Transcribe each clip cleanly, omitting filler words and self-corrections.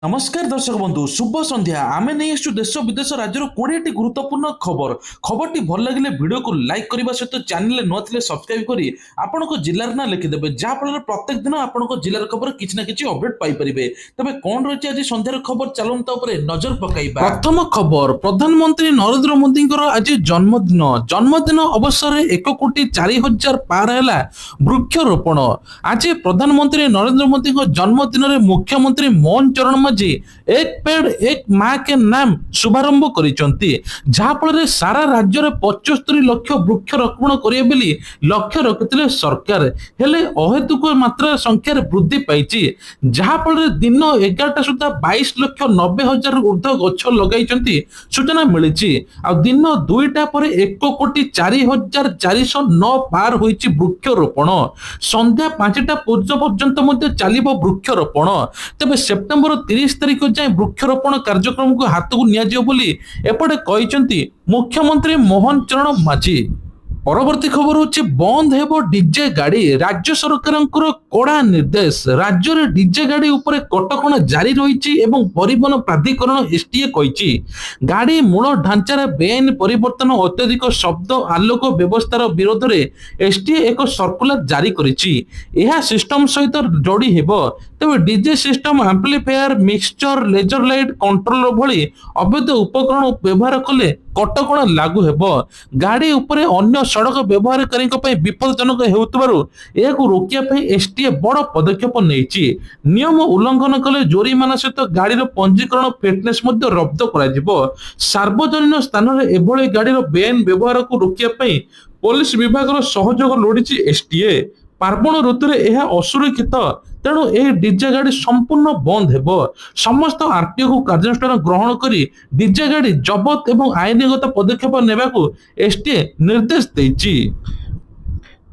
नमस्कार दर्शक बंधु शुभ संध्या आमे नहीं आसु देश विदेश राज्यर 20टी गुरुत्वपूर्ण खबर खबरटी भल लगे वीडियो को लाइक करने सहित चैनल न थे सब्सक्राइब करी आपण जिलार ना लिखिदेवे जहाँफल प्रत्येक दिन आपण जिलार खबर किसी ना कि अपडेट पाइपर तेज कौन रही आज सन्धार खबर चलता नजर पकाइबा। प्रथम खबर प्रधानमंत्री नरेंद्र मोदी आज जन्मदिन अवसर 1,04,000 पार है वृक्षरोपण। आज प्रधानमंत्री नरेंद्र मोदी जन्मदिन में मुख्यमंत्री मोहन चरण मांझी एक पेड़ एक माँ के नाम शुभारंभ करिसेंती जहाँफल सारा राज्य में 75 लाख वृक्ष रोपण करिए बोली लक्ष्य रखिथिले सरकार हेले अहेतुक मात्रा संख्यार वृद्धि पाइछि जहाँफल दिन 11टा सुधा 22,90,000 ऊर्ध्व गछ लगाइछंती सूचना मिलिछि आ दिन 2टा पर 1,04,409 पार होइछि वृक्षरोपण। संध्या 5टा पर्यंत मध्य चलिबो वृक्षरोपण। तेबे सेप्टेम्बर 30 तारिख जाए वृक्षरोपण कार्यक्रम को हाथ को नियाजियो बोली एपटे कहिसेंती मुख्यमंत्री मोहन चरण मांझी। परवर्ती खबर होची बंद हेबो डीजे गाड़ी राज्य सरकार कड़ा निर्देश राज्य में डीजे गाड़ी उपरे कटकणा जारी रही एवं परिवहन प्राधिकरण एसटीए कहिछि गाड़ी मूल ढांचार बेआईन परिवर्तन अत्यधिक शब्द आलोक व्यवस्थार विरोध में एसटीए एक सर्कुलर जारी करिछि यह सिस्टम सहित जोड़ी हेबो तेज DJ system amplifier mixture laser light controller भली अवैध उपकरण व्यवहार कले कटकणा लागू हेबो गाड़ी उपरे अन्य सड़क व्यवहारकारी विपदजनक हेउतबारु एहाकु रोकिया पई एसटीए बड़ पदक्षेप नेइछि नियम उल्लंघन कले जोरिमाना सहित गाड़ीर पंजीकरण फिटनेस मध्य रद्द करा जिवो सार्वजनिक स्थान रे एभली गाड़ीर बेआईन व्यवहार को रोकिया पई पुलिस विभाग सहयोग लोड़िछि एसटीए। पार्वण ऋतु में यह असुरक्षित तेणु यह डीजे गाड़ी संपूर्ण बंद हेबो समस्त आरटीओ को कार्यानुष्ठान ग्रहण करी डीजे गाड़ी जबत एवं आईनगत पदक्षेप नेबाकू एसटीए निर्देश देइछि।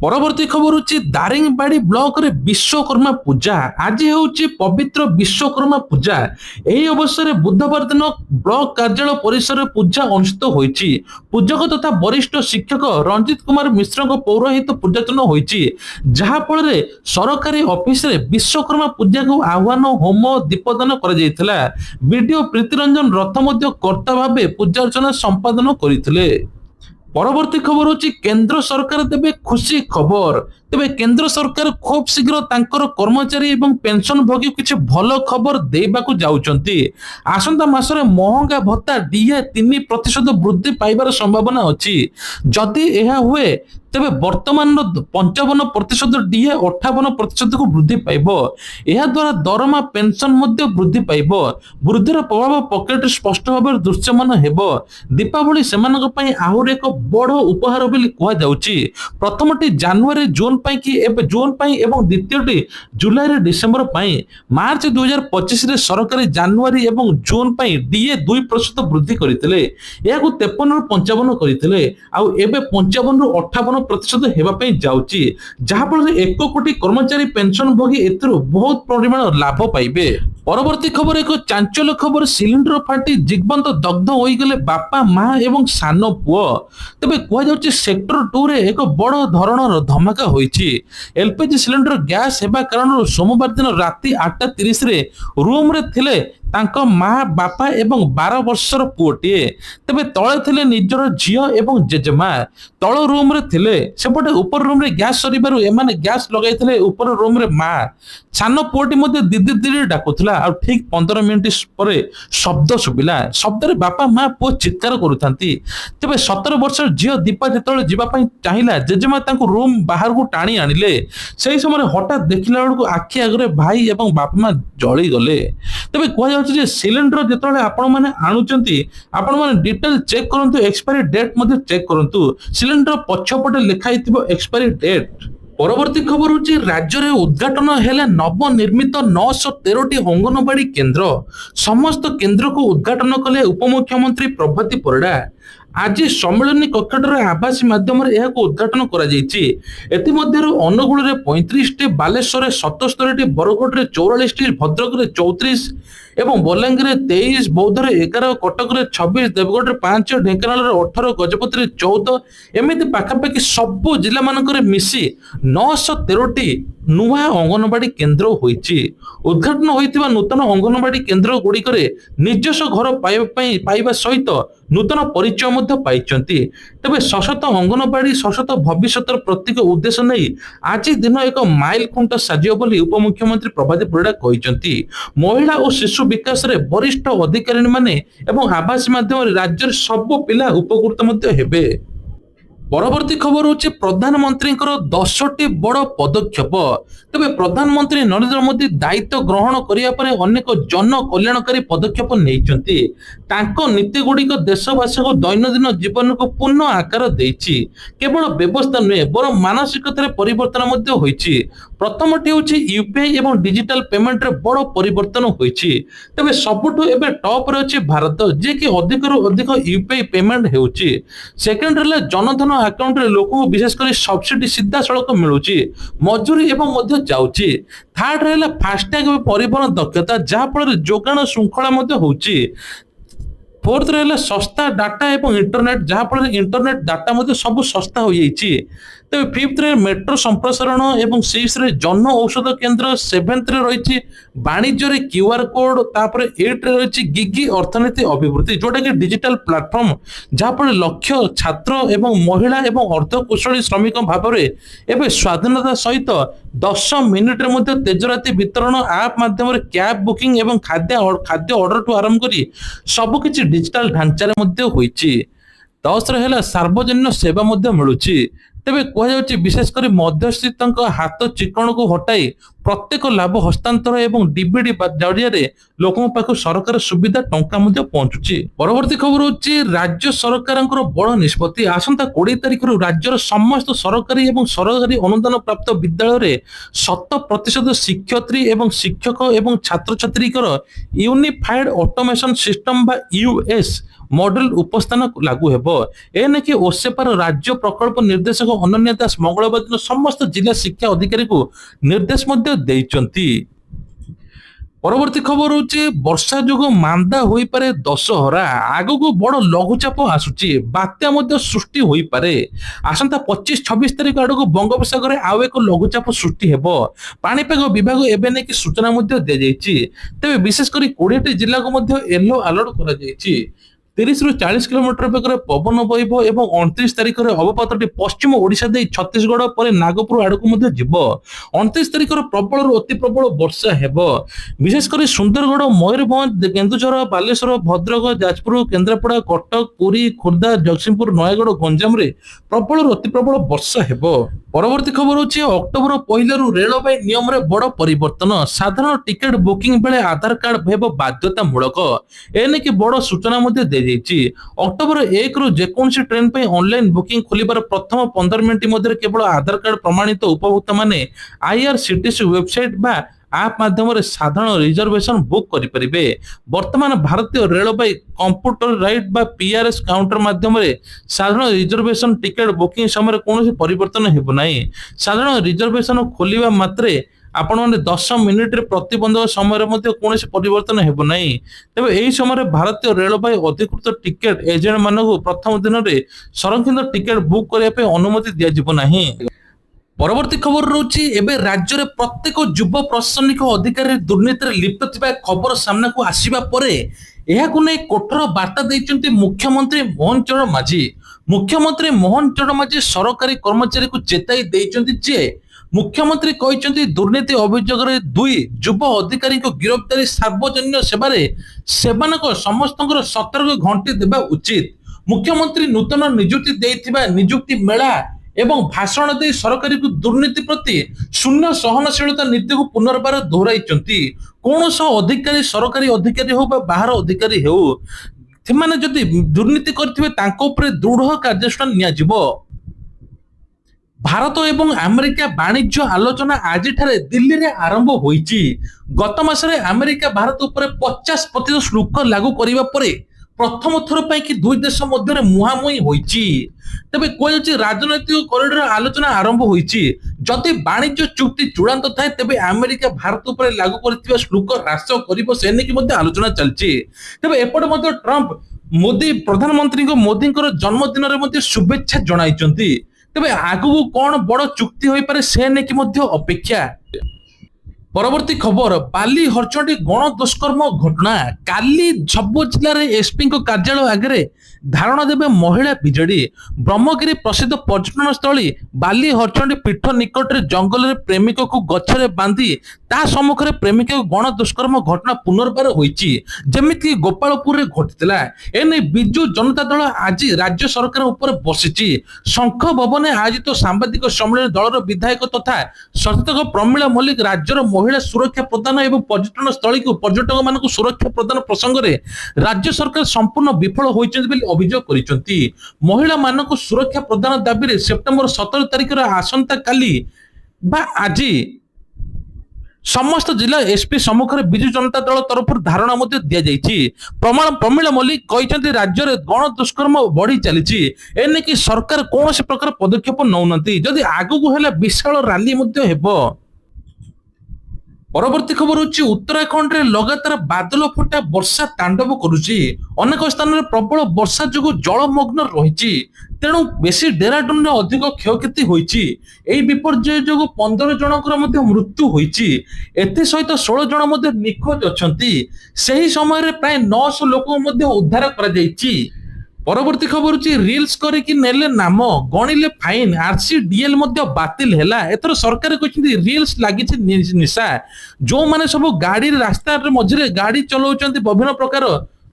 परवर्ती खबर होची दारिंगबाड़ी ब्लॉक रे विश्वकर्मा पूजा आज होची पवित्र विश्वकर्मा पूजा एही अवसर में बुधवार दिन ब्लॉक कार्यालय परिसर में पूजा अनुष्ठित होईची पूजक तथा वरिष्ठ शिक्षक रंजित कुमार मिश्र पौरोहित पूजार्चना होईची जहाँ फल सरकारी ऑफिस रे विश्वकर्मा पूजा को आह्वान होम दीपदान करा जायतिला वीडियो प्रीतिरंजन रथ मध्य कर्ता भाबे पूजार्चना संपादन करथिले। परवर्ती खबर होची केंद्र सरकार देबे खुशी खबर तेबे केंद्र सरकार खूब शीघ्र तांकर कर्मचारी एवं पेंशन भोगी किछि भलो खबर देबाकू जाउचंती आसंता मासरे महंगा भत्ता डीए 3% वृद्धि पाइबार संभावना अछि जदि एहा हुए तेबे वर्तमान 55% डीए 58% को वृद्धि पाइब यह द्वारा दरमा पेंशन मध्य वृद्धि पाइब वृद्धिर प्रभाव पकेट स्पष्ट भाव दृश्यमान हेबो दीपावली सेमानक पई आहुर एक बड़ उपहार बोली कहा जाउची प्रथमटी जनवरी जून पई कि जून पई एवं द्वितीयटी जुलाई रे डिसेंबर पई मार्च 2025 रे सरकारी जनवरी एवं जून पई डीए 2% वृद्धि करथिले याकू 53 रु 55 करथिले आ एबे 55 रु 58% हेबा पई जाउची जहाँ फल 1 कोटी कर्मचारी पेंशन भोगी एथरो बहुत परिमाण लाभ पाइबे। परवर्ती खबर एक चांचल्य खबर सिलिंडर फाटी जीवंत दग्ध होई गले बापा माँ एवं सान पुओ तेबे कह जाउची सेक्टर 2 रे एक बड़ धरणर धमाका होईची एलपीजी सिलिंडर गैस हेबा कारण सोमवार दिन राति 8:30 रे रूम रे थिले तांको माँ बापा एवं 12 वर्षर पुओटीए तेबे तळे थिले निजर झियो एवं जेजेमा तळ रूम रे थिले सेपटे ऊपर रूम रे गैस सरीबारु एमाने गैस लगाइथिले ऊपर रूम रे माँ सान पुओटी मध्ये दीदी दीदी डाकुथला आ ठीक 15 मिनिट परे शब्द सुबिला शब्द रे बापा माँ पुओ चित्कार करूथांती तेबे 17 वर्षर झियो दीपा जेतळे जिबा पई चाहिला जेजेमा तांको रूम बाहर को टाणी आनिले सेही समय हठात देखिला बेलको आखि आगरे भाई एवं बापा माँ जळी गले तेबे कह जे सिलिंडर जेतळे आपण माने आणुचंती आपण माने डिटेल चेक करंतु एक्सपायरी डेट मध्ये चेक करंतु सिलिंडर पछपटे लिखाइथिबो एक्सपायरी डेट। परवर्ती खबर होची राज्य रे उद्घाटन हेले नवनिर्मित 913टी अंगनवाड़ी केंद्र समस्त केंद्र को उद्घाटन कले उपमुख्यमंत्री प्रभाती परिडा आज सम्मेलनी कक्षटर आभासी माध्यम उद्घाटन करा अनुगुल में 35टी बालेश्वर 77टी बरगढ़ में 44टी भद्रक में 34 एवं बलांगीर 23 बौद्ध 11 कटक 26 देवगढ़ 5 ढेंकानाल 18 गजपति में 14 एमती पाखापाखि सबू जिला मानक मिसी 913टी ନୂଆ ଅଙ୍ଗନବାଡି କେନ୍ଦ୍ର ହୋଇଛି। ଉଦ୍ଘାଟନ ହୋଇଥିବା ନୂତନ ଅଙ୍ଗନବାଡି କେନ୍ଦ୍ର ଗୁଡ଼ିକରେ ନିଜସ୍ୱ ଘର ପାଇବା ସହିତ ନୂତନ ପରିଚୟ ମଧ୍ୟ ପାଇଛନ୍ତି। ତେବେ ସଶକ୍ତ ଅଙ୍ଗନବାଡି ସଶକ୍ତ ଭବିଷ୍ୟତର ପ୍ରତୀକ ଉଦ୍ଦେଶ୍ୟ ନେଇ ଆଜି ଦିନ ଏକ ମାଇଲ ଖୁଣ୍ଟ ସାଜିବ ବୋଲି ଉପମୁଖ୍ୟମନ୍ତ୍ରୀ ପ୍ରଭାତୀ ପରିଡ଼ା କହିଛନ୍ତି। ମହିଳା ଓ ଶିଶୁ ବିକାଶରେ ବରିଷ୍ଠ ଅଧିକାରୀମାନେ ଏବଂ ଆବାସୀ ମାଧ୍ୟମରେ ରାଜ୍ୟର ସବୁ ପିଲା ଉପକୃତ ମଧ୍ୟ ହେବେ। ପରବର୍ତ୍ତୀ ଖବର ହେଉଛି ପ୍ରଧାନମନ୍ତ୍ରୀଙ୍କର 10ଟି ବଡ଼ ପଦକ୍ଷେପ। ତେବେ ପ୍ରଧାନମନ୍ତ୍ରୀ ନରେନ୍ଦ୍ର ମୋଦି ଦାୟିତ୍ୱ ଗ୍ରହଣ କରିବା ପରେ ଅନେକ ଜନ କଲ୍ୟାଣକାରୀ ପଦକ୍ଷେପ ନେଇଛନ୍ତି। ତାଙ୍କ ନୀତି ଗୁଡ଼ିକ ଦେଶବାସୀଙ୍କ ଦୈନନ୍ଦିନ ଜୀବନକୁ ପୂର୍ଣ୍ଣ ଆକାର ଦେଇଛି। କେବଳ ବ୍ୟବସ୍ଥା ନୁହେଁ ବରଂ ମାନସିକତାରେ ପରିବର୍ତ୍ତନ ମଧ୍ୟ ହୋଇଛି। ପ୍ରଥମଟି ହେଉଛି ୟୁପିଆଇ ଏବଂ ଡିଜିଟାଲ ପେମେଣ୍ଟରେ ବଡ଼ ପରିବର୍ତ୍ତନ ହୋଇଛି। ତେବେ ସବୁଠୁ ଏବେ ଟପ୍ରେ ଅଛି ଭାରତ, ଯିଏକି ଅଧିକରୁ ଅଧିକ ୟୁପିଆଇ ପେମେଣ୍ଟ ହେଉଛି। ସେକେଣ୍ଡ ହେଲା ଜନଧନ ଆକାଉଣ୍ଟରେ ଲୋକଙ୍କୁ ବିଶେଷ କରି ସବସିଡି ସିଧାସଳଖ ମିଳୁଛି, ମଜୁରୀ ଏବଂ ମଧ୍ୟ ଯାଉଛି। ଥାର୍ଡ ହେଲା ଫାଷ୍ଟ୍ୟାଗ ପରିବହନ ଦକ୍ଷତା, ଯାହାଫଳରେ ଯୋଗାଣ ଶୃଙ୍ଖଳା ମଧ୍ୟ ହେଉଛି। फोर्थ रहा सस्ता डाटा एवं इंटरनेट, जहाँफल इंटरनेट डाटा सब सस्ता हो जाइए। तेज फिफ्थ रे मेट्रो संप्रसारण एवं सिक्स रे जन औषध केन्द्र, सेवेन्थ रे रही वाणिज्य क्यूआर कोड, तापर एट रे रही गिगी अर्थनीति अभिवृद्धि, जोटा कि डिजिटल प्लाटफर्म, जहाँफल लक्ष छात्र एवं महिला एवं अर्धकुशली श्रमिक भाव में एवं स्वाधीनता सहित 10 मिनिट रे तेजराति वितरण आप माध्यम कैब बुकिंग एवं खाद्य ऑर्डर ठू आरंभ कर सबकिछि डिजिटल ढांचारे होइछि। 10 रे सार्वजनिक सेवा मिलूँ। तेबे कहुच्छी विशेषकर मध्यस्थता हाथ चिकण को हटाई प्रत्येक लाभ हस्तांतर एवं डीबीडी जरिया लोकों पाख सरकार सुविधा टंका पहुंचुची। परवर्ती खबर होची राज्य सरकार बड़ निष्पत्ति। आसंता 20 तारिख राज्यर समस्त सरकारी एवं सरकारी अनुदान प्राप्त विद्यालय 100% शिक्षयित्री एवं शिक्षक एवं छात्र छात्री यूनिफाइड ऑटोमेशन सिस्टम बा यूएस मॉडल उपस्थान लागू हेबो। एने कि ओसेपार राज्य प्रकल्प निर्देशक अनन्या दास मंगलवार दिन समस्त जिला शिक्षा अधिकारी को निर्देश मध्य देइचंती। परवर्ती खबर होची वर्षा जोग मांदा होई पारे दशहरा, आगो को बड़ लघुचाप आसुची, बात्या मध्य सृष्टि होई पारे। आसंता 25-26 तारिख आडको बंगोपसागर आउ एक लघुचाप सृष्टि हेबो। पाणीपाग विभाग एबे ने कि सूचना मध्य दे जायछि। तेबे विशेष करी 20टी जिल्ला को मध्य येलो अलर्ट करा जायछि। 30 ରୁ 40 किलोमीटर बेगर पवन बहिब एवं 29 तारिख अवपातटी पश्चिम ओडिशा दे छत्तीसगढ़ पर नागपुर आड़क जीव। 29 तारिख प्रबल अति प्रबल वर्षा हेब। विशेषकर सुंदरगढ़, मयूरभंज, केन्दुझर, बालेश्वर, भद्रक, जाजपुर, केन्द्रापड़ा, कटक, पुरी, खोर्धा, जगतसिंहपुर, नयगढ़, गंजाम रे प्रबल अति प्रबल वर्षा हेब। परवर्ती खबर होची अक्टोबर 1 रेलवे नियम रे बड़ परिवर्तन। साधारण टिकेट बुकिंग बेले आधार कार्ड हेब बाध्यतामूलक। एने कि बड़ सूचना मध्य दे जाइछि। अक्टोबर 1 रु जेकोसी ट्रेन पे ऑनलाइन बुकिंग खोलिबार प्रथम 15 मिनिट मध्य केवल आधार कार्ड प्रमाणित उपभोक्ता माने आईआरसीटीसी वेबसाइट बा आप माध्यम साधारण रिजर्वेशन बुक करें। वर्तमान भारतीय रेलवे कंप्यूटर राइट बा पीआरएस काउंटर माध्यम साधारण रिजर्वेशन टिकेट बुकिंग समय कौन परिवर्तन हेब नहीं। साधारण रिजर्वेशन खोलिबा मात्रे आपण मैंने 10 मिनिट प्रतिबंधक समय कौन परिवर्तन हेब नहीं। तेज यही समय भारतीय रेलवे अधिकृत टिकेट एजेंट मानक प्रथम दिन में संरक्षित टिकेट बुक करने अनुमति दिज्व नहीं। परवर्ती खबर रोची एबे राज्य रे प्रत्येक युव प्रशासनिक अधिकारी दुर्नीति लिप्त थिबा खबर सामना को आसीबा परे एहाकु नै कोठर वार्ता दैचंती मुख्यमंत्री मोहन चरण माझी। मुख्यमंत्री मोहन चरण माझी सरकारी कर्मचारी को चेताई दैचंती जे मुख्यमंत्री कहते दुर्नीति अभियोग रे 2 युव अधिकारी को गिरफ्तारी सार्वजनिक सेवारे सेवानक समस्त सतर्क घंटी देबा उचित। मुख्यमंत्री नूतन नियुक्ति देथिबा नियुक्ति मेला एवं भाषण दे सरकारी को दुर्नीति प्रति शून्य सहनशीलता नीति को पुनर्बार दोहराइचंती। कौन अधिकारी सरकारी अधिकारी हो बा बाहर अधिकारी हो सेमाने जदि दुर्नीति करथिबे तांको ऊपर दृढ़ कार्यानुष्ठान नियाजिबो। भारत एवं अमेरिका वाणिज्य आलोचना आज दिल्ली रे आरंभ होईची। गत मासरे अमेरिका भारत ऊपर 50% शुल्क लागू करिबा परे प्रथम थर पाई कि दुई देश मध्य मुहांमुही होईची। तेबे कोई राजनैतिक कॉरिडोर आलोचना आरंभ होईची। जदि वाणिज्य चुक्ति चूड़ांत थाए तेबे अमेरिका भारत ऊपर लागू करथिबा शुल्क ह्रास करिबो से नेकी मध्य आलोचना चलची। तेबे एपटे मध्य ट्रम्प मोदी प्रधानमंत्री को मोदी जन्मदिन रे मध्य शुभेच्छा जणाइचंती। ତେବେ ଆଗକୁ କଣ ବଡ ଚୁକ୍ତି ହୋଇପାରେ ସେ ନେଇକି ମଧ୍ୟ ଅପେକ୍ଷା। ପରବର୍ତ୍ତୀ ଖବର, ବାଲି ହରଚଣ୍ଡୀ ଗଣ ଦୁଷ୍କର୍ମ ଘଟଣା। କାଲି ସବୁ ଜିଲ୍ଲାରେ ଏସପିଙ୍କ କାର୍ଯ୍ୟାଳୟ ଆଗରେ ଧାରଣା ଦେବେ ମହିଳା ବିଜେଡି। ବ୍ରହ୍ମଗିରି ପ୍ରସିଦ୍ଧ ପର୍ଯ୍ୟଟନ ସ୍ଥଳୀ ବାଲି ହରଚଣ୍ଡୀ ପୀଠ ନିକଟରେ ଜଙ୍ଗଲରେ ପ୍ରେମିକକୁ ଗଛରେ ବାନ୍ଧି ତା ସମ୍ମୁଖରେ ପ୍ରେମିକା ଗଣ ଦୁଷ୍କର୍ମ ଘଟଣା ପୁନର୍ବାର ହୋଇଛି, ଯେମିତି ଗୋପାଳପୁରରେ ଘଟିଥିଲା। ଏନେଇ ବିଜୁ ଜନତା ଦଳ ଆଜି ରାଜ୍ୟ ସରକାର ଉପରେ ବସିଛି। ଶଙ୍ଖ ଭବନରେ ଆୟୋଜିତ ସାମ୍ବାଦିକ ସମ୍ମିଳନୀ ଦଳର ବିଧାୟକ ତଥା ସଚେତକ ପ୍ରମିଳା ମଲ୍ଲିକ ରାଜ୍ୟର ମହିଳା ସୁରକ୍ଷା ପ୍ରଦାନ ଏବଂ ପର୍ଯ୍ୟଟନ ସ୍ଥଳୀକୁ ପର୍ଯ୍ୟଟକମାନଙ୍କୁ ସୁରକ୍ଷା ପ୍ରଦାନ ପ୍ରସଙ୍ଗରେ ରାଜ୍ୟ ସରକାର ସମ୍ପୂର୍ଣ୍ଣ ବିଫଳ ହୋଇଛନ୍ତି ବୋଲି ଅଭିଯୋଗ କରିଛନ୍ତି। ମହିଳାମାନଙ୍କୁ ସୁରକ୍ଷା ପ୍ରଦାନ ଦାବିରେ ସେପ୍ଟେମ୍ବର 17 ତାରିଖର ଆସନ୍ତା କାଲି ବା ଆଜି ସମସ୍ତ ଜିଲ୍ଲା ଏସପି ସମ୍ମୁଖରେ ବିଜୁ ଜନତା ଦଳ ତରଫରୁ ଧାରଣା ମଧ୍ୟ ଦିଆଯାଇଛି। ପ୍ରମିଳା ମଲ୍ଲିକ କହିଛନ୍ତି ରାଜ୍ୟରେ ଗଣ ଦୁଷ୍କର୍ମ ବଢି ଚାଲିଛି, ଏନେକି ସରକାର କୌଣସି ପ୍ରକାର ପଦକ୍ଷେପ ନେଉନାହାନ୍ତି। ଯଦି ଆଗକୁ ହେଲେ ବିଶାଳ ରାଲି ମଧ୍ୟ ହେବ। ପରବର୍ତ୍ତୀ ଖବର ହେଉଛି ଉତ୍ତରାଖଣ୍ଡରେ ଲଗାତାର ବାଦଲ ଫଟା ବର୍ଷା ତାଣ୍ଡବ କରୁଛି। ଅନେକ ସ୍ଥାନରେ ପ୍ରବଳ ବର୍ଷା ଯୋଗୁଁ ଜଳମଗ୍ନ ରହିଛି, ତେଣୁ ବେଶୀ ଡେରାଡୁନରେ ଅଧିକ କ୍ଷୟକ୍ଷତି ହୋଇଛି। ଏହି ବିପର୍ଯ୍ୟୟ ଯୋଗୁଁ 15 ଜଣଙ୍କର ମଧ୍ୟ ମୃତ୍ୟୁ ହୋଇଛି। ଏଥିସହିତ 16 ଜଣ ମଧ୍ୟ ନିଖୋଜ ଅଛନ୍ତି। ସେହି ସମୟରେ ପ୍ରାୟ 900 ଲୋକଙ୍କୁ ମଧ୍ୟ ଉଦ୍ଧାର କରାଯାଇଛି। ପରବର୍ତ୍ତୀ ଖବର ହେଉଛି ରିଲ୍ସ କରିକି ନେଲେ ନାମ ଗଣିଲେ ଫାଇନ, ଆରସିଡିଏଲ ମଧ୍ୟ ବାତିଲ ହେଲା। ଏଥର ସରକାର କହିଛନ୍ତି ରିଲ୍ସ ଲାଗିଛି ନିଶା। ଯୋଉମାନେ ସବୁ ଗାଡିରେ ରାସ୍ତାର ମଝିରେ ଗାଡି ଚଲାଉଛନ୍ତି, ବିଭିନ୍ନ ପ୍ରକାର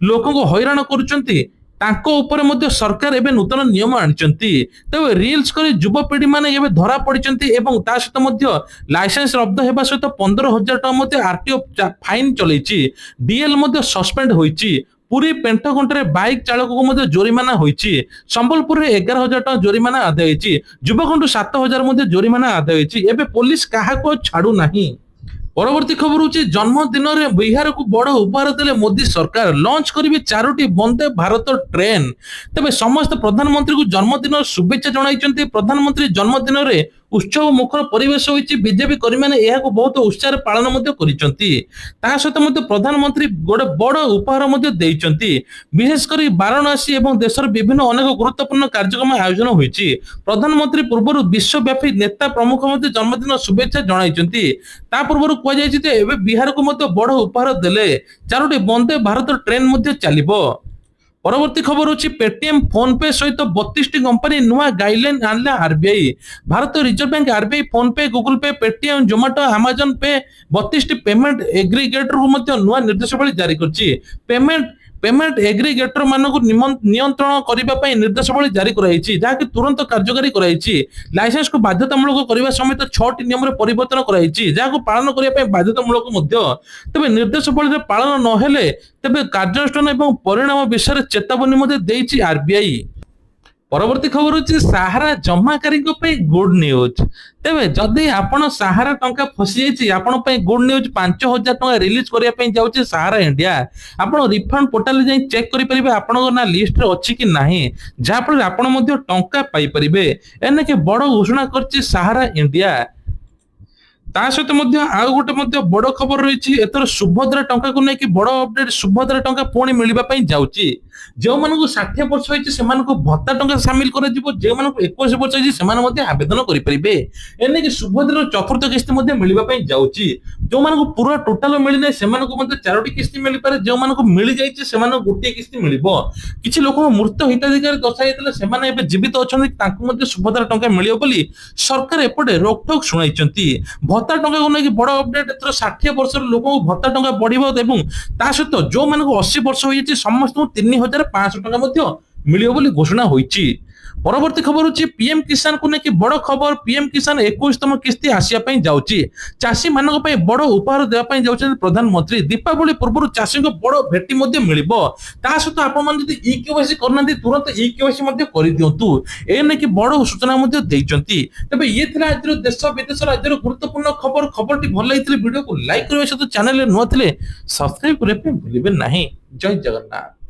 ଲୋକଙ୍କୁ ହଇରାଣ କରୁଛନ୍ତି, ତାଙ୍କ ଉପରେ ମଧ୍ୟ ସରକାର ଏବେ ନୂତନ ନିୟମ ଆଣିଛନ୍ତି। ତେବେ ରିଲ୍ସ କରି ଯୁବପିଢି ମାନେ ଏବେ ଧରା ପଡିଛନ୍ତି ଏବଂ ତା ସହିତ ମଧ୍ୟ ଲାଇସେନ୍ସ ରଦ୍ଦ ହେବା ସହିତ 15,000 ଟଙ୍କା ମଧ୍ୟ ଆରଟିଓ ଫାଇନ ଚଲେଇଛି। ଡିଏଲ ମଧ୍ୟ ସସ୍ପେଣ୍ଡ ହୋଇଛି। ପୁରୀ ପେଣ୍ଠକଣ୍ଟାରେ ବାଇକ ଚାଳକକୁ ମଧ୍ୟ ଜୋରିମାନା ହୋଇଛି। ସମ୍ବଲପୁରରେ 11,000 ଟଙ୍କା ଜୋରିମାନା ଆଦାୟ ହୋଇଛି। ଯୁବକଣ୍ଠୁ 7,000 ମଧ୍ୟ ଜୋରିମାନା ଆଦାୟ ହୋଇଛି। ଏବେ ପୋଲିସ କାହାକୁ ଛାଡୁ ନାହିଁ। ପରବର୍ତ୍ତୀ ଖବର ହେଉଛି ଜନ୍ମଦିନରେ ବିହାରକୁ ବଡ ଉପହାର ଦେଲେ ମୋଦି ସରକାର। ଲଞ୍ଚ କରିବେ 4ଟି ବନ୍ଦେ ଭାରତ ଟ୍ରେନ। ତେବେ ସମସ୍ତ ପ୍ରଧାନମନ୍ତ୍ରୀଙ୍କୁ ଜନ୍ମଦିନର ଶୁଭେଚ୍ଛା ଜଣାଇଛନ୍ତି। ପ୍ରଧାନମନ୍ତ୍ରୀ ଜନ୍ମଦିନରେ ଉତ୍ସବ ମୁଖର ପରିବେଶ ହୋଇଛି। ବିଜେପି କର୍ମୀମାନେ ଏହାକୁ ବହୁତ ଉତ୍ସାହରେ ପାଳନ ମଧ୍ୟ କରିଛନ୍ତି। ତା ସହିତ ମଧ୍ୟ ପ୍ରଧାନମନ୍ତ୍ରୀ ଗୋଟେ ବଡ ଉପହାର ମଧ୍ୟ ଦେଇଛନ୍ତି। ବିଶେଷ କରି ବାରାଣସୀ ଏବଂ ଦେଶର ବିଭିନ୍ନ ଅନେକ ଗୁରୁତ୍ୱପୂର୍ଣ୍ଣ କାର୍ଯ୍ୟକ୍ରମ ଆୟୋଜନ ହୋଇଛି। ପ୍ରଧାନମନ୍ତ୍ରୀ ପୂର୍ବରୁ ବିଶ୍ୱବ୍ୟାପୀ ନେତା ପ୍ରମୁଖ ମଧ୍ୟ ଜନ୍ମଦିନ ଶୁଭେଚ୍ଛା ଜଣାଇଛନ୍ତି। ତା ପୂର୍ବରୁ କୁହାଯାଇଛି ଯେ ଏବେ ବିହାରକୁ ମଧ୍ୟ ବଡ ଉପହାର ଦେଲେ 4ଟି ବନ୍ଦେ ଭାରତ ଟ୍ରେନ ମଧ୍ୟ ଚାଲିବ। ପରବର୍ତ୍ତୀ ଖବର ହେଉଛି ପେଟିଏମ ଫୋନ ପେ ସହିତ 32ଟି କମ୍ପାନୀ ନୂଆ ଗାଇଡଲାଇନ ଆଣିଲା ଆରବିଆଇ। ଭାରତୀୟ reserve bank RBI PhonePe, Google Pay, Paytm, Zomato, Amazon Pay 32ଟି ପେମେଣ୍ଟ ଏଗ୍ରିଗେଟରକୁ ମଧ୍ୟ ନୂଆ ନିର୍ଦ୍ଦେଶାବଳୀ ଜାରି କରିଛି। ପେମେଣ୍ଟ ଏଗ୍ରିଗେଟର ମାନଙ୍କୁ ନିୟନ୍ତ୍ରଣ କରିବା ପାଇଁ ନିର୍ଦ୍ଦେଶାବଳୀ ଜାରି କରାଯାଇଛି, ଯାହାକି ତୁରନ୍ତ କାର୍ଯ୍ୟକାରୀ କରାଯାଇଛି। ଲାଇସେନ୍ସକୁ ବାଧ୍ୟତାମୂଳକ କରିବା ସମେତ 6ଟି ନିୟମରେ ପରିବର୍ତ୍ତନ କରାଯାଇଛି, ଯାହାକୁ ପାଳନ କରିବା ପାଇଁ ବାଧ୍ୟତାମୂଳକ ମଧ୍ୟ। ତେବେ ନିର୍ଦ୍ଦେଶାବଳୀରେ ପାଳନ ନହେଲେ ତେବେ କାର୍ଯ୍ୟାନୁଷ୍ଠାନ ଏବଂ ପରିଣାମ ବିଷୟରେ ଚେତାବନୀ ମଧ୍ୟ ଦେଇଛି ଆରବିଆଇ। ପରବର୍ତ୍ତୀ ଖବର ହେଉଛି ସାହାରା ଜମାକାରୀଙ୍କ ପାଇଁ ଗୁଡ୍ ନ୍ୟୁଜ୍। ତେବେ ଯଦି ଆପଣ ସାହାରା ଟଙ୍କା ଫସିଯାଇଛି, ଆପଣ ପାଇଁ ଗୁଡ୍ ନ୍ୟୁଜ୍। 5,000 ଟଙ୍କା ରିଲିଜ କରିବା ପାଇଁ ଯାଉଛି ସାହାରା ଇଣ୍ଡିଆ। ଆପଣ ରିଫଣ୍ଡ ପୋର୍ଟାଲରେ ଯାଇ ଚେକ୍ କରିପାରିବେ ଆପଣଙ୍କ ନାଁ ଲିଷ୍ଟରେ ଅଛି କି ନାହିଁ, ଯାହାଫଳରେ ଆପଣ ମଧ୍ୟ ଟଙ୍କା ପାଇପାରିବେ। ଏନେକି ବଡ ଘୋଷଣା କରିଛି ସାହାରା ଇଣ୍ଡିଆ। ତା ସହିତ ମଧ୍ୟ ଆଉ ଗୋଟେ ମଧ୍ୟ ବଡ ଖବର ରହିଛି। ଏଥର ସୁଭଦ୍ରା ଟଙ୍କାକୁ ନେଇକି ବଡ ଅପଡେଟ। ସୁଭଦ୍ରା ଟଙ୍କା ପୁଣି ମିଳିବା ପାଇଁ ଯାଉଛି। ଯେଉଁମାନଙ୍କୁ 60 ବର୍ଷ ହୋଇଛି ସେମାନଙ୍କୁ ଭତ୍ତା ଟଙ୍କା ସାମିଲ କରାଯିବ। ଯେଉଁମାନଙ୍କୁ 21 ବର୍ଷ ହେଇଛି ସେମାନେ ମଧ୍ୟ ଆବେଦନ କରିପାରିବେ। ଏନେକି ସୁଭଦ୍ରାର 4ଥ କିସ୍ତି ମଧ୍ୟ ମିଳିବା ପାଇଁ ଯାଉଛି। ଯେଉଁମାନଙ୍କୁ ପୁରା ଟୋଟାଲ ମିଳିନାହିଁ ସେମାନଙ୍କୁ ମଧ୍ୟ 4ଟି କିସ୍ତି ମିଳିପାରେ। ଯେଉଁମାନଙ୍କୁ ମିଳିଯାଇଛି ସେମାନଙ୍କୁ ଗୋଟିଏ କିସ୍ତି ମିଳିବ। କିଛି ଲୋକଙ୍କ ମୃତ ହିତାଧିକାରୀ ଦର୍ଶାଯାଇଥିଲେ ସେମାନେ ଏବେ ଜୀବିତ ଅଛନ୍ତି, ତାଙ୍କୁ ମଧ୍ୟ ସୁଭଦ୍ରା ଟଙ୍କା ମିଳିବ ବୋଲି ସରକାର ଏପଟେ ରୋକଠୋକ ଶୁଣାଇଛନ୍ତି। ଭତ୍ତା ଟଙ୍କାକୁ ନେଇକି ବଡ ଅପଡେଟ। ଏଥର 60 ବର୍ଷର ଲୋକଙ୍କୁ ଭତ୍ତା ଟଙ୍କା ବଢିବ ଏବଂ ତା ସହିତ ଯୋଉମାନଙ୍କୁ 80 ବର୍ଷ ହୋଇଯାଇଛି ସମସ୍ତଙ୍କୁ 3,500 ଟଙ୍କା ମଧ୍ୟ ମିଳିବ ବୋଲି ଘୋଷଣା ହୋଇଛି। ପରବର୍ତ୍ତୀ ଖବର ହେଉଛି ପିଏମ କିଷାନକୁ ନେଇକି ବଡ ଖବର। ପିଏମ କିଷାନ 21ତମ କିସ୍ତି ଆସିବା ପାଇଁ ଯାଉଛି। ଚାଷୀ ମାନଙ୍କ ପାଇଁ ବଡ ଉପହାର ଦେବା ପାଇଁ ଯାଉଛନ୍ତି ପ୍ରଧାନମନ୍ତ୍ରୀ। ଦୀପାବଳି ପୂର୍ବରୁ ଚାଷୀଙ୍କୁ ବଡ ଭେଟି ମଧ୍ୟ ମିଳିବ। ତା ସହିତ ଆପଣମାନେ ଯଦି ଇକେୱାଇସି କରିନାହାନ୍ତି ତୁରନ୍ତ ଇକେୱାଇସି ମଧ୍ୟ କରିଦିଅନ୍ତୁ। ଏ ନେଇକି ବଡ ସୂଚନା ମଧ୍ୟ ଦେଇଛନ୍ତି। ତେବେ ଇଏ ଥିଲା ଆଜିର ଦେଶ ବିଦେଶ ରାଜ୍ୟର ଗୁରୁତ୍ୱପୂର୍ଣ୍ଣ ଖବର। ଖବରଟି ଭଲ ଲାଗିଥିଲେ ଭିଡିଓକୁ ଲାଇକ୍ କରିବା ସହିତ ଚ୍ୟାନେଲରେ ନୂଆ ଥିଲେ ସବସ୍କ୍ରାଇବ କରିବା ପାଇଁ ଭୁଲିବେ ନାହିଁ। ଜୟ ଜଗନ୍ନାଥ।